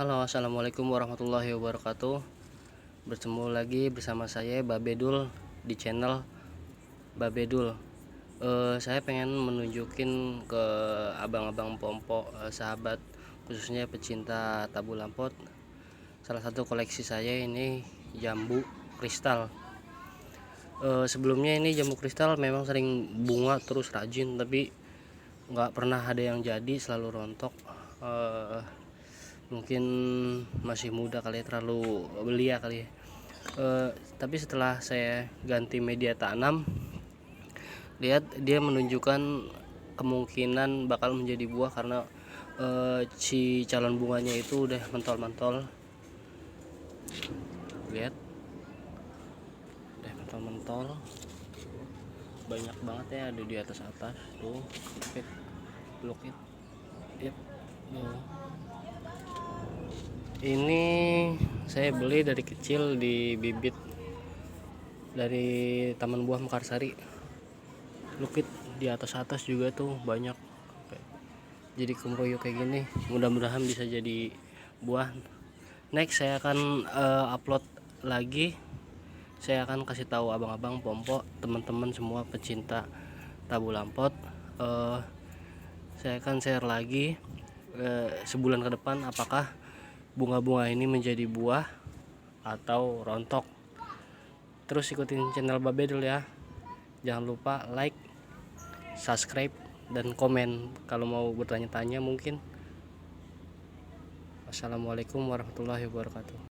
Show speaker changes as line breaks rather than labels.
Halo, assalamualaikum warahmatullahi wabarakatuh. Bertemu lagi bersama saya Babedul di channel Babedul. Saya pengen menunjukin ke abang-abang pompo, sahabat khususnya pecinta tabu lampot. Salah satu koleksi saya ini jambu kristal. Sebelumnya ini jambu kristal memang sering bunga terus rajin, tapi nggak pernah ada yang jadi, selalu rontok. Mungkin masih muda kali ya, terlalu belia kali ya. Tapi setelah saya ganti media tanam, lihat dia menunjukkan kemungkinan bakal menjadi buah karena si calon bunganya itu udah mentol-mentol. Lihat, udah mentol-mentol, banyak banget ya, ada di atas tuh. Look it, yep. Ini saya beli dari kecil di bibit dari Taman Buah Mekarsari. Lukit di atas juga tuh banyak, jadi kemeroyok kayak gini. Mudah-mudahan bisa jadi buah. Next saya akan upload lagi. Saya akan kasih tahu abang-abang pompo, teman-teman semua pecinta tabu lampot. Saya akan share lagi sebulan ke depan apakah bunga-bunga ini menjadi buah atau rontok. Terus ikutin channel Babedul ya. Jangan lupa like, subscribe, dan komen kalau mau bertanya-tanya mungkin. Wassalamualaikum warahmatullahi wabarakatuh.